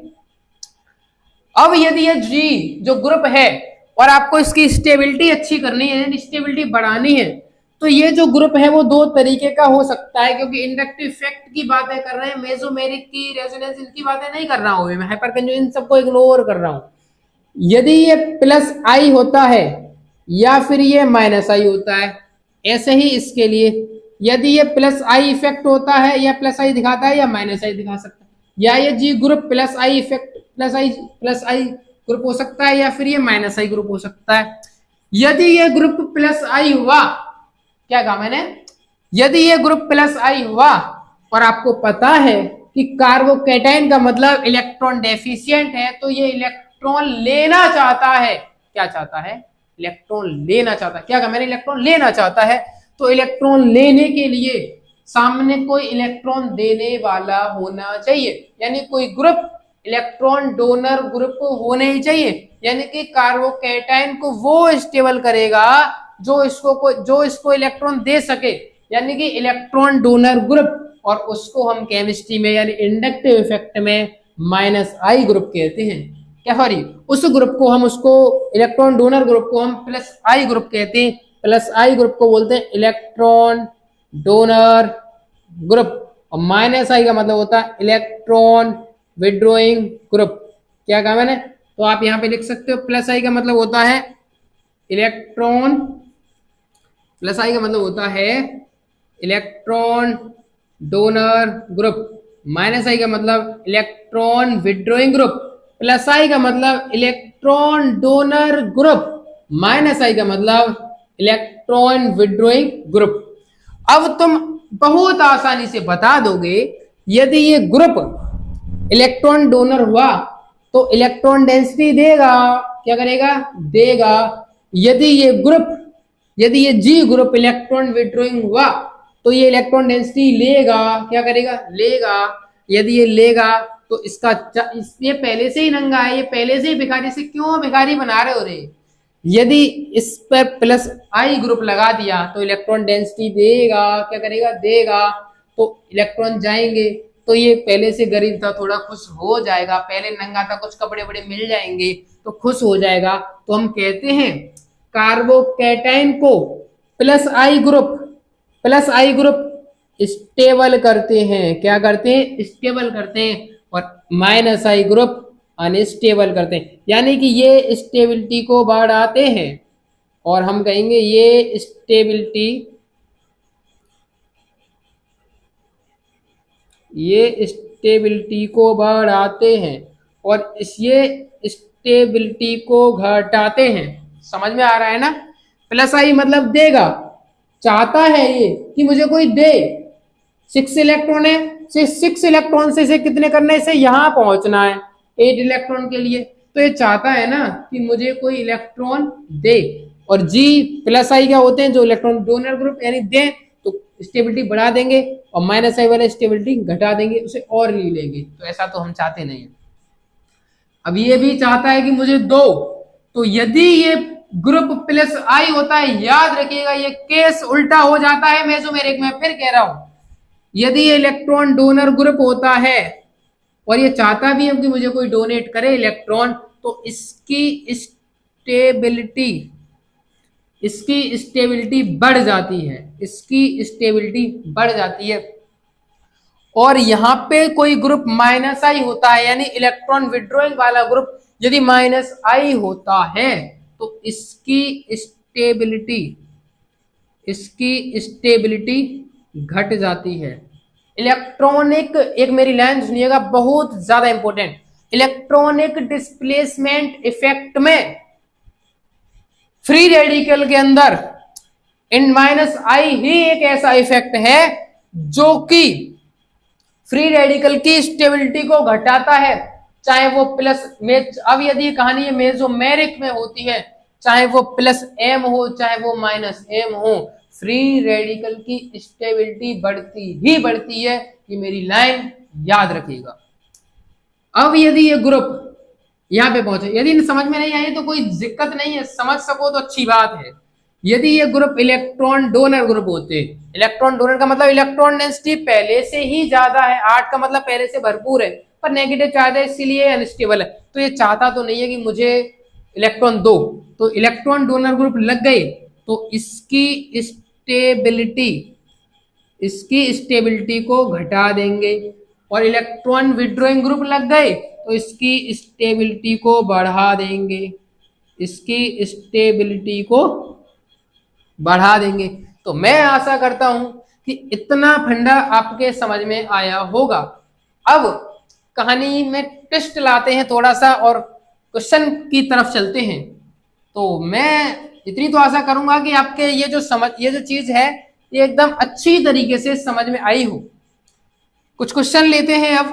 S1: अब यदि ये जी जो ग्रुप है और आपको इसकी स्टेबिलिटी अच्छी करनी है, स्टेबिलिटी बढ़ानी है, तो ये जो ग्रुप है वो दो तरीके का हो सकता है, क्योंकि इंडक्टिव इफेक्ट की बातें कर रहे हैं, मेसोमेरिक की, रेजोनेंस, इनकी बातें नहीं कर रहा हूं मैं, हाइपरकंजुगेशन इन सबको इग्नोर कर रहा हूं। यदि ये प्लस आई होता है या फिर ये माइनस आई होता है, ऐसे ही इसके लिए यदि ये प्लस आई इफेक्ट होता है या प्लस आई दिखाता है या माइनस आई दिखा सकता है, या ये G group plus I effect plus I group हो सकता है या फिर ये माइनस आई ग्रुप हो सकता है। यदि ये ग्रुप प्लस आई हुआ, क्या कहा मैंने, यदि ये ग्रुप प्लस आई हुआ और आपको पता है कि कार्बोकैटायन का मतलब इलेक्ट्रॉन डेफिशिएंट है, तो ये इलेक्ट्रॉन लेना चाहता है, क्या चाहता है, इलेक्ट्रॉन लेना चाहता है, क्या कहा मैंने, इलेक्ट्रॉन लेना चाहता है, तो इलेक्ट्रॉन लेने के लिए सामने कोई इलेक्ट्रॉन देने वाला होना चाहिए, यानी कोई ग्रुप इलेक्ट्रॉन डोनर ग्रुप होने ही चाहिए, यानी कि कार्बोकैटायन को वो स्टेबल करेगा जो इसको इलेक्ट्रॉन दे सके, यानी कि इलेक्ट्रॉन डोनर ग्रुप, और उसको हम केमिस्ट्री में यानी इंडक्टिव इफेक्ट में माइनस आई ग्रुप कहते हैं। क्या सॉरी, उस ग्रुप को हम, उसको इलेक्ट्रॉन डोनर ग्रुप को हम प्लस आई ग्रुप कहते हैं। प्लस आई ग्रुप को बोलते हैं इलेक्ट्रॉन डोनर ग्रुप, और माइनस आई का मतलब होता है इलेक्ट्रॉन विड्रॉइंग ग्रुप। क्या कहा मैंने, तो आप यहां पे लिख सकते हो प्लस आई का मतलब होता है इलेक्ट्रॉन, प्लस आई का मतलब होता है इलेक्ट्रॉन डोनर ग्रुप, माइनस आई का मतलब इलेक्ट्रॉन विड्रॉइंग ग्रुप, प्लस आई का मतलब इलेक्ट्रॉन डोनर ग्रुप, माइनस आई का मतलब इलेक्ट्रॉन विड्रॉइंग ग्रुप। अब तुम बहुत आसानी से बता दोगे, यदि ये ग्रुप इलेक्ट्रॉन डोनर हुआ तो इलेक्ट्रॉन डेंसिटी देगा, क्या करेगा, देगा। यदि ये जी ग्रुप इलेक्ट्रॉन विड्रॉइंग हुआ तो ये इलेक्ट्रॉन डेंसिटी लेगा, क्या करेगा, लेगा। यदि ये लेगा तो ये पहले से ही नंगा है, ये पहले से ही भिखारी, से क्यों भिखारी बना रहे हो रे। यदि इस पर प्लस आई ग्रुप लगा दिया तो इलेक्ट्रॉन डेंसिटी देगा, क्या करेगा, देगा, तो इलेक्ट्रॉन जाएंगे, तो ये पहले से गरीब था, थोड़ा खुश हो जाएगा, पहले नंगा था, कुछ कपड़े बड़े मिल जाएंगे तो खुश हो जाएगा। तो हम कहते हैं कार्बोकैटायन को प्लस आई ग्रुप स्टेबल करते हैं, क्या करते हैं, स्टेबल करते हैं, और माइनस आई ग्रुप अनस्टेबल करते हैं, यानी कि ये स्टेबिलिटी को बढ़ाते हैं, और हम कहेंगे ये स्टेबिलिटी को बढ़ाते हैं और ये स्टेबिलिटी को घटाते हैं। समझ में आ रहा है ना। प्लस आई मतलब देगा, चाहता है ये कि मुझे कोई दे, 6 इलेक्ट्रॉन है, 6 इलेक्ट्रॉन से इसे कितने करना है, इसे यहां पहुंचना है 8 इलेक्ट्रॉन के लिए, तो ये चाहता है ना कि मुझे कोई इलेक्ट्रॉन दे। और जी प्लस आई क्या होते हैं, जो इलेक्ट्रॉन डोनर ग्रुप यानी दे, तो स्टेबिलिटी बढ़ा देंगे, और माइनस आई वाले स्टेबिलिटी घटा देंगे, उसे और ले लेंगे। तो ऐसा तो हम चाहते नहीं है। अब ये भी चाहता है कि मुझे दो, तो यदि ये ग्रुप प्लस आई होता है, याद रखिएगा ये केस उल्टा हो जाता है मेसोमेरिक में। फिर कह रहा हूं, यदि ये इलेक्ट्रॉन डोनर ग्रुप होता है और ये चाहता भी है कि मुझे कोई डोनेट करे इलेक्ट्रॉन, तो इसकी स्टेबिलिटी बढ़ जाती है, इसकी स्टेबिलिटी बढ़ जाती है। और यहां पे कोई ग्रुप माइनस आई होता है, यानी इलेक्ट्रॉन विड्रॉइंग वाला ग्रुप यदि माइनस आई होता है, तो इसकी स्टेबिलिटी घट जाती है। इलेक्ट्रॉनिक, एक मेरी लाइन सुनिएगा, बहुत ज्यादा इंपॉर्टेंट, इलेक्ट्रॉनिक डिस्प्लेसमेंट इफेक्ट में फ्री रेडिकल के अंदर इन माइनस आई ही एक ऐसा इफेक्ट है जो कि फ्री रेडिकल की स्टेबिलिटी को घटाता है, चाहे वो प्लस में, अब यदि कहानी मेसोमेरिक में होती है, चाहे वो प्लस एम हो चाहे वो माइनस एम हो, फ्री रेडिकल की स्टेबिलिटी बढ़ती ही बढ़ती है। ये मेरी लाइन याद रखिएगा। अब यदि ये ग्रुप यहां पे पहुंचे, यदि समझ में नहीं आई तो कोई दिक्कत नहीं है, समझ सको तो अच्छी बात है। यदि ये ग्रुप इलेक्ट्रॉन डोनर ग्रुप होते, इलेक्ट्रॉन डोनर का मतलब इलेक्ट्रॉन डेंसिटी पहले से ही ज्यादा है, 8 का मतलब पहले से भरपूर है, पर नेगेटिव चार्ज है इसीलिए अनस्टेबल है। तो ये चाहता तो नहीं है कि मुझे इलेक्ट्रॉन दो, तो इलेक्ट्रॉन डोनर ग्रुप लग गए तो इसकी स्टेबिलिटी को घटा देंगे, और इलेक्ट्रॉन विड्रॉइंग ग्रुप लग गए तो इसकी स्टेबिलिटी को बढ़ा देंगे, इसकी स्टेबिलिटी को बढ़ा देंगे। तो मैं आशा करता हूं कि इतना फंडा आपके समझ में आया होगा। अब कहानी में ट्विस्ट लाते हैं थोड़ा सा और क्वेश्चन की तरफ चलते हैं। तो मैं इतनी तो आशा करूंगा कि आपके ये जो चीज है ये एकदम अच्छी तरीके से समझ में आई हो। कुछ क्वेश्चन लेते हैं अब,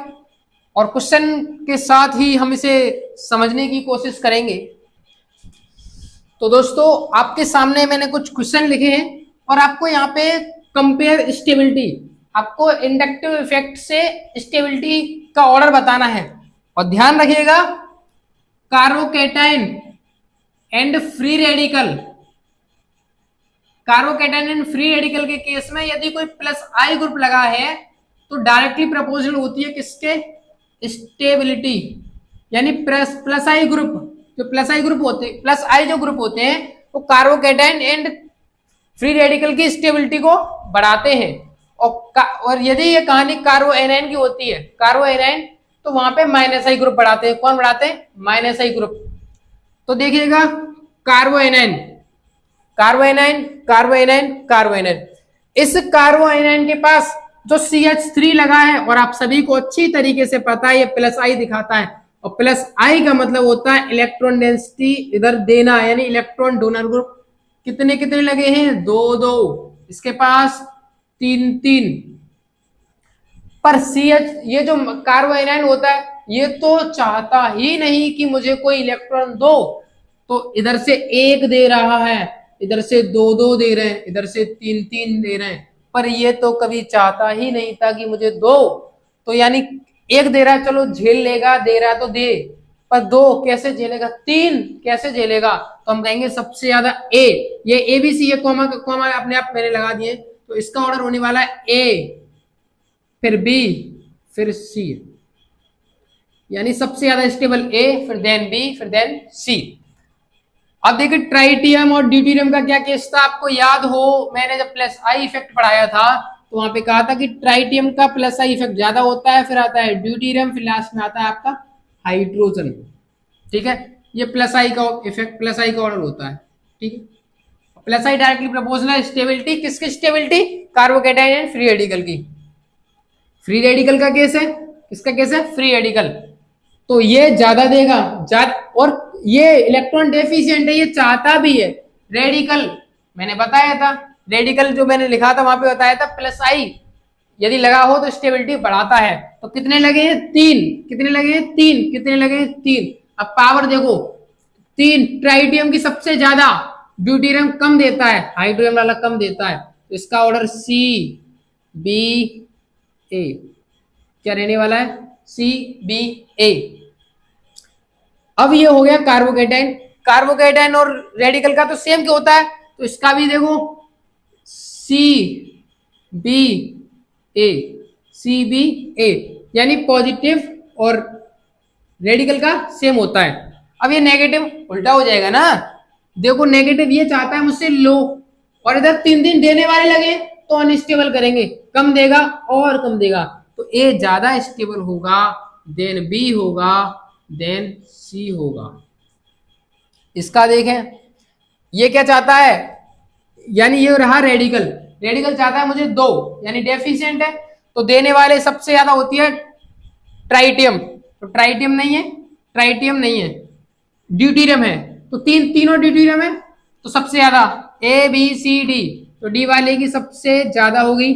S1: और क्वेश्चन के साथ ही हम इसे समझने की कोशिश करेंगे। तो दोस्तों आपके सामने मैंने कुछ क्वेश्चन लिखे हैं और आपको यहाँ पे कंपेयर स्टेबिलिटी, आपको इंडक्टिव इफेक्ट से स्टेबिलिटी का ऑर्डर बताना है। और ध्यान रखिएगा, carbocation and free radical, carbocation and free radical के केस में यदि कोई प्लस आई ग्रुप लगा है तो डायरेक्टली प्रोपोर्शनल होती है किसके, स्टेबिलिटी। यानी प्लस आई ग्रुप, जो प्लस आई ग्रुप होते, प्लस आई जो ग्रुप होते हैं वो कार्बोकैटायन एंड फ्री रेडिकल की स्टेबिलिटी को बढ़ाते हैं। और यदि ये कहानी कार्बो एनाइन की होती है, कार्बो एनाइन, तो वहां पे माइनस आई ग्रुप बढ़ाते हैं। कौन बढ़ाते हैं, माइनस आई ग्रुप। तो देखिएगा, कार्बो एनाइन, कार्बो एनाइन, कार्बो एनाइन, कार्बो एनाइन, इस कार्बो एनाइन के पास जो CH3 लगा है, और आप सभी को अच्छी तरीके से पता है ये प्लस आई दिखाता है, और प्लस आई का मतलब होता है इलेक्ट्रॉन डेंसिटी इधर देना, यानी इलेक्ट्रॉन डोनर ग्रुप कितने कितने लगे हैं, 2 2, इसके पास 3 3। पर CH, ये जो कार्बो एनाइन होता है ये तो चाहता ही नहीं कि मुझे कोई इलेक्ट्रॉन दो, तो इधर से 1 दे रहा है, इधर से 2 2 दे रहे हैं, इधर से 3 3 दे रहे हैं, पर ये तो कभी चाहता ही नहीं था कि मुझे दो। तो यानी 1 दे रहा है, चलो झेल लेगा, दे रहा है तो दे, पर 2 कैसे झेलेगा, 3 कैसे झेलेगा, तो हम कहेंगे सबसे ज्यादा ए। ये ABC, ये कॉमा कॉमा अपने आप मैंने लगा दिए, तो इसका ऑर्डर होने वाला है ए, फिर B, फिर C, यानी सबसे ज्यादा स्टेबल ए, फिर देन B, फिर देन C। अब देखिए ट्राइटियम और ड्यूटेरियम का क्या केस था, आपको याद हो मैंने जब प्लस आई इफेक्ट पढ़ाया था तो वहां पे कहा था कि ट्राइटियम का प्लस आई इफेक्ट ज्यादा होता है, फिर आता है ड्यूटेरियम, फिर लास्ट में आता है आपका हाइड्रोजन। ठीक है, ये प्लस आई का इफेक्ट, प्लस आई का ऑर्डर होता है। ठीक है, plus I directly proportional stability, किसकी stability, carbocation and free radical की। फ्री रेडिकल का केस है, किसका केस है, फ्री रेडिकल, तो ये ज्यादा देगा, और ये इलेक्ट्रॉन डेफिशिएंट है, ये चाहता भी है रेडिकल, मैंने बताया था रेडिकल जो मैंने लिखा था वहां पे बताया था प्लस आई यदि लगा हो तो स्टेबिलिटी बढ़ाता है। तो कितने लगे हैं, 3, कितने लगे हैं, 3, कितने लगे हैं, 3। अब पावर देखो, 3 ट्राइटियम की सबसे ज्यादा, ड्यूटेरियम कम देता है, हाइड्रोजन वाला कम देता है, तो इसका ऑर्डर CBA क्या रहने वाला है, CBA। अब ये हो गया कार्बोकैटायन, कार्बोकैटायन और रेडिकल का तो सेम क्या होता है, तो इसका भी देखो CBA, यानी पॉजिटिव और रेडिकल का सेम होता है। अब ये नेगेटिव उल्टा हो जाएगा ना, देखो नेगेटिव ये चाहता है मुझसे लो, और इधर 3 दिन देने वाले लगे तो अनस्टेबल करेंगे, कम देगा और कम देगा, तो ए ज्यादा स्टेबल होगा, देन B होगा, देन C होगा। इसका देखें, ये क्या चाहता है, यानी ये रहा रेडिकल, रेडिकल चाहता है मुझे 2, यानी डेफिशिएंट है, तो देने वाले सबसे ज्यादा होती है ट्राइटियम, तो ट्राइटियम नहीं है, ट्राइटियम नहीं है, ड्यूटेरियम है, तो तीनों ड्यूटेरियम है, तो सबसे ज्यादा ABCD, तो डी वाले की सबसे ज्यादा होगी।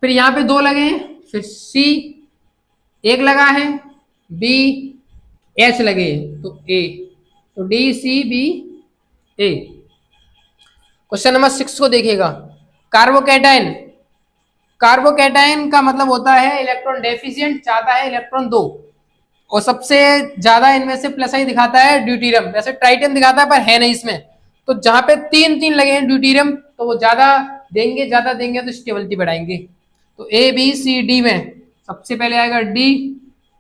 S1: फिर यहाँ पे 2 लगे हैं, फिर C 1 लगा है, B H लगे तो A, तो DCBA। क्वेश्चन नंबर 6 को देखिएगा, कार्बोकैटायन, कार्बोकैटायन का मतलब होता है इलेक्ट्रॉन डेफिशिएंट, चाहता है इलेक्ट्रॉन 2, और सबसे ज्यादा इनमें से प्लस आई दिखाता है ड्यूटेरियम, वैसे ट्राइटियम दिखाता है पर है नहीं इसमें, तो जहां पे 3 3 लगे हैं ड्यूटीरियम तो वो ज्यादा देंगे तो स्टेबिलिटी बढ़ाएंगे। तो ए बी सी डी में सबसे पहले आएगा डी,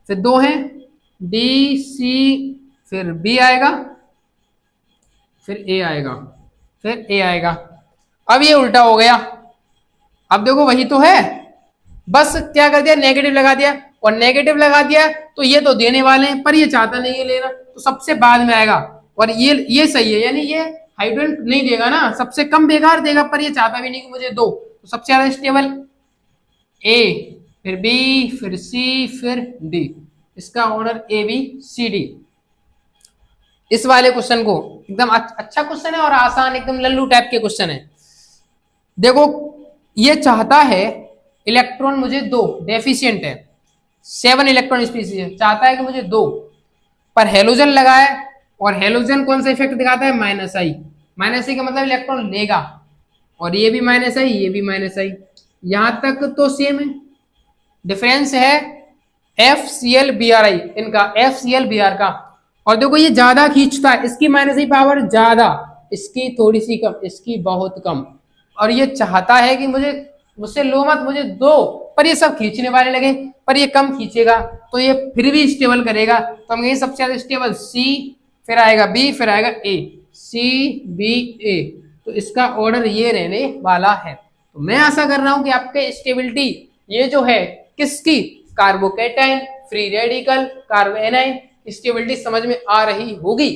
S1: फिर 2 हैं डी सी, फिर बी आएगा, फिर ए आएगा, फिर ए आएगा। अब ये उल्टा हो गया। अब देखो वही तो है, बस क्या कर दिया, नेगेटिव लगा दिया, और नेगेटिव लगा दिया तो ये तो देने वाले हैं पर ये चाहता नहीं है लेना, तो सबसे बाद में आएगा। और ये सही है, यानी ये हाइड्रोजन नहीं देगा ना, सबसे कम बेकार देगा, पर ये चाहता भी नहीं कि मुझे दो। तो सबसे ज्यादा स्टेबल ए, फिर बी, फिर सी, फिर डी। इसका order A B C D. इस वाले क्वेश्चन को एकदम अच्छा क्वेश्चन है और आसान, एकदम लल्लू टाइप के क्वेश्चन है। देखो ये चाहता है इलेक्ट्रॉन मुझे दो, डेफिशिएंट है, 7 इलेक्ट्रॉन स्पीसीज है, चाहता है कि मुझे दो, पर हेलोजन लगा है, और हेलोजन कौन सा इफेक्ट दिखाता है, माइनस आई। माइनस आई का मतलब इलेक्ट्रॉन लेगा, और ये भी माइनस आई, ये भी माइनस आई, यहां तक तो सेम है। डिफरेंस है FCl-Br, इनका FCl-Br का। और देखो ये ज्यादा खींचता है, इसकी माइनस आई पावर ज्यादा, इसकी थोड़ी सी कम, इसकी बहुत कम, और ये चाहता है कि मुझसे लो मत, मुझे दो, पर ये सब खींचने वाले लगे, पर ये कम खींचेगा तो ये फिर भी स्टेबल करेगा। तो हम कहेंगे सबसे ज्यादा स्टेबल सी, फिर आएगा बी, फिर आएगा ए, सी बी ए। तो इसका ऑर्डर ये रहने वाला है। तो मैं आशा कर रहा हूं कि आपके स्टेबिलिटी ये जो है किसकी, कार्बोकेटाइन, फ्री रेडिकल, कार्बोएनाइन, स्टेबिलिटी समझ में आ रही होगी।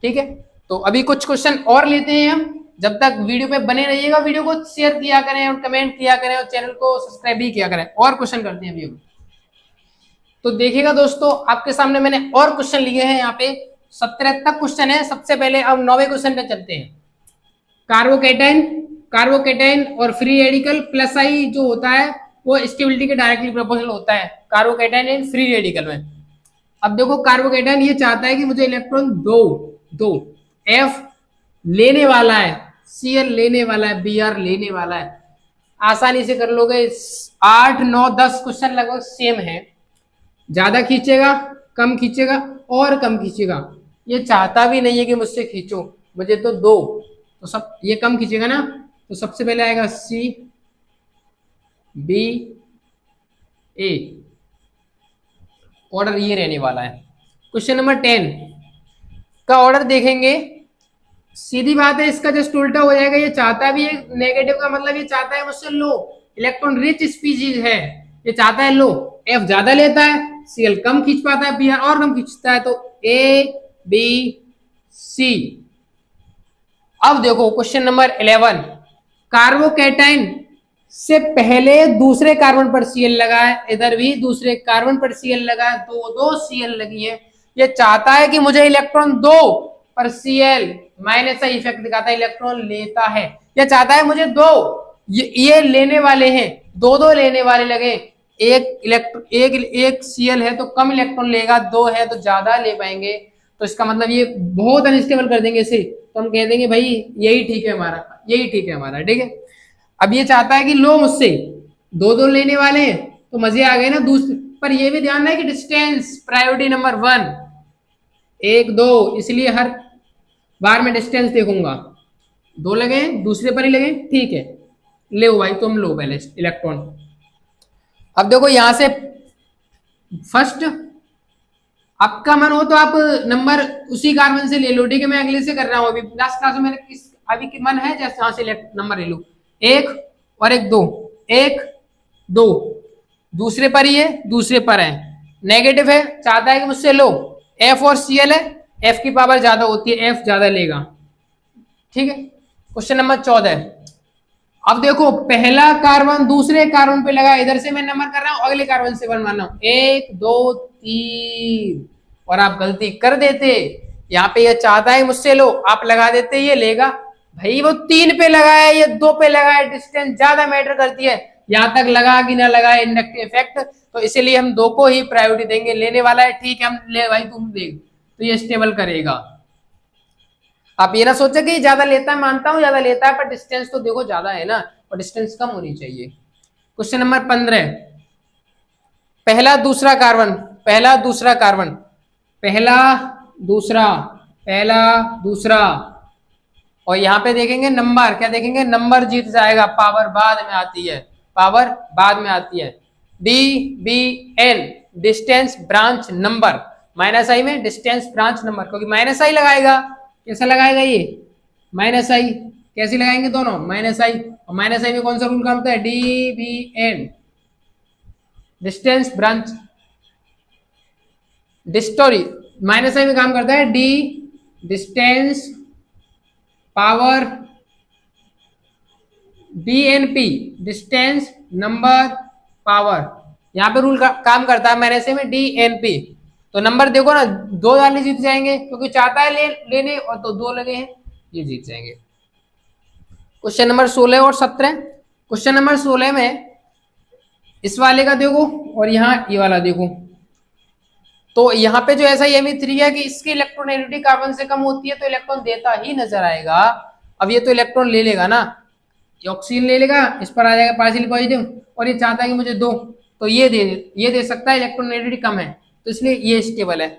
S1: ठीक है, तो अभी कुछ क्वेश्चन और लेते हैं हम। जब तक वीडियो पे बने रहिएगा, वीडियो को शेयर किया करें और कमेंट किया करें और चैनल को सब्सक्राइब भी किया करें। और क्वेश्चन करते हैं अभी हम। तो देखिएगा दोस्तों, आपके सामने मैंने और क्वेश्चन लिए हैं, यहाँ पे 17 तक क्वेश्चन है। सबसे पहले अब 9वें क्वेश्चन पे चलते हैं। कार्बोकेटाइन और फ्री रेडिकल प्लस आई जो होता है वो स्टेबिलिटी के डायरेक्टली प्रोपोर्शनल होता है कार्बोकेटाइन एंड फ्री रेडिकल में। अब देखो कार्बोकेटाइन ये चाहता है कि मुझे इलेक्ट्रॉन दो, F लेने वाला है, Cl लेने वाला है, Br लेने वाला है। आसानी से कर लोगे। 8 9 10 क्वेश्चन लगभग सेम है, ज्यादा खींचेगा, कम खींचेगा और कम खींचेगा। ये चाहता भी नहीं है कि मुझसे खींचो, मुझे तो दो, तो सब ये कम खींचेगा ना। तो सबसे पहले आएगा C B A, ऑर्डर ये रहने वाला है। क्वेश्चन नंबर 10 का ऑर्डर देखेंगे, सीधी बात है, इसका जस्ट उल्टा हो जाएगा। ये चाहता भी है नेगेटिव का मतलब ये चाहता है मुझसे लो, इलेक्ट्रॉन रिच स्पीशीज है, ये चाहता है लो, F ज्यादा लेता है, Cl कम खींच पाता है, Br और कम खींचता है। तो A B C। अब देखो क्वेश्चन नंबर 11, कार्बोकेटाइन से पहले दूसरे कार्बन पर Cl लगा है, इधर भी दूसरे कार्बन पर Cl लगा है, दो Cl लगी है। ये चाहता है कि मुझे इलेक्ट्रॉन दो, पर Cl माइनस का इफेक्ट दिखाता है, इलेक्ट्रॉन लेता है। ये चाहता है मुझे दो, ये लेने वाले हैं, दो लेने वाले लगे। एक Cl है तो कम इलेक्ट्रॉन लेगा, दो है तो ज्यादा ले पाएंगे। तो इसका मतलब ये बहुत अनस्टेबल कर देंगे इसे। तो हम कह देंगे भाई यही ठीक है हमारा, यही ठीक है हमारा। ठीक है, अब ये चाहता है कि लो मुझसे, दो लेने वाले हैं तो मजे आ गए ना दूसरे। पर ये भी ध्यान है कि डिस्टेंस प्रायोरिटी नंबर 1, 1 2, इसलिए हर बार में डिस्टेंस देखूंगा। दो लगे, दूसरे पर ही लगे, ठीक है, ले भाई तुम लो पहले इलेक्ट्रॉन। अब देखो यहां से फर्स्ट, आपका मन हो तो आप नंबर उसी कार्बन से ले लो। ठीक है, मैं अगले से कर रहा हूं, अभी लास्ट क्लास में मैंने अभी मन है जैसे यहां से नंबर ले लो, 1 और 1 2, 1 2, दूसरे पर ही है, दूसरे पर है, नेगेटिव है, चाहता है कि मुझसे लो, F और Cl है, F की पावर ज्यादा होती है, F ज्यादा लेगा। ठीक है, क्वेश्चन नंबर 14। अब देखो पहला कार्बन दूसरे कार्बन पे लगा, इधर से मैं नंबर कर रहा हूं, अगले कार्बन से 1 मान रहा हूं, 1 2 3, और आप गलती कर देते, यहाँ पे ये चाहता है मुझसे लो, आप लगा देते, ये लेगा। भाई वो 3 पे लगा है, ये 2 पे लगा है, डिस्टेंस ज्यादा मैटर करती है, यहां तक लगा कि ना लगा इंडक्टिव इफेक्ट। तो इसीलिए हम 2 को ही प्रायोरिटी देंगे, लेने वाला है, ठीक है हम ले भाई तुम देख, तो ये स्टेबल करेगा। आप ये ना सोचे कि ज्यादा लेता है, मानता हूं ज्यादा लेता है, पर डिस्टेंस तो देखो ज्यादा है ना, और डिस्टेंस कम होनी चाहिए। क्वेश्चन नंबर 15, पहला दूसरा कार्बन, पहला दूसरा कार्बन, पहला दूसरा, पहला दूसरा, और यहाँ पे देखेंगे नंबर, क्या देखेंगे, नंबर जीत जाएगा, पावर बाद में आती है, पावर बाद में आती है। DBN distance branch number, minus I में डिस्टेंस ब्रांच नंबर, क्योंकि माइनस आई लगाएगा, कैसा लगाएगा ये, माइनस आई, कैसे लगाएंगे दोनों, माइनस आई, और माइनस आई में कौन सा रूल काम होता है, DBN distance branch डिस्टोरी, minus I में काम करता है D distance power DNP distance number power, यहाँ पे रूल काम करता है माइनस आई में DNP। तो नंबर देखो ना, दो वाले जीत जाएंगे क्योंकि चाहता है लेने, और तो दो लगे हैं, ये जीत जाएंगे। क्वेश्चन नंबर 16 और 17, क्वेश्चन नंबर 16 में इस वाले का देखो और यहाँ ये वाला देखो, तो यहाँ पे जो ऐसा Me3 है कि इसकी इलेक्ट्रोनेगेटिविटी कार्बन से कम होती है तो इलेक्ट्रॉन देता ही नजर आएगा। अब ये तो इलेक्ट्रॉन ले लेगा ना, ऑक्सीजन ले लेगा, इस पर आ जाएगा पार्शियली पॉजिटिव, और ये चाहता है कि मुझे दो, तो ये दे सकता है, इलेक्ट्रोनेगेटिविटी कम है तो इसलिए ये स्टेबल है।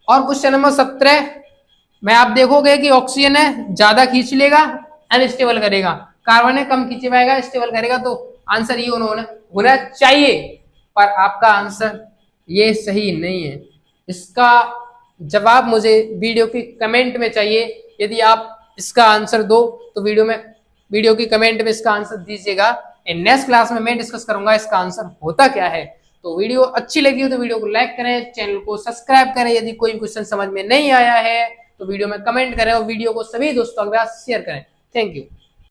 S1: और क्वेश्चन नंबर 17 में आप देखोगे कि ऑक्सीजन है ज्यादा खींच लेगा, अनस्टेबल करेगा, कार्बन है कम खींच पाएगा, स्टेबल करेगा। तो आंसर ये होना चाहिए, पर आपका आंसर ये सही नहीं है। इसका जवाब मुझे वीडियो की कमेंट में चाहिए। यदि आप इसका आंसर दो तो वीडियो की कमेंट में इसका आंसर दीजिएगा। नेक्स्ट क्लास में मैं डिस्कस करूंगा इसका आंसर होता क्या है। तो वीडियो अच्छी लगी हो तो वीडियो को लाइक करें, चैनल को सब्सक्राइब करें। यदि कोई क्वेश्चन समझ में नहीं आया है तो वीडियो में कमेंट करें और वीडियो को सभी दोस्तों के साथ शेयर करें। Thank you.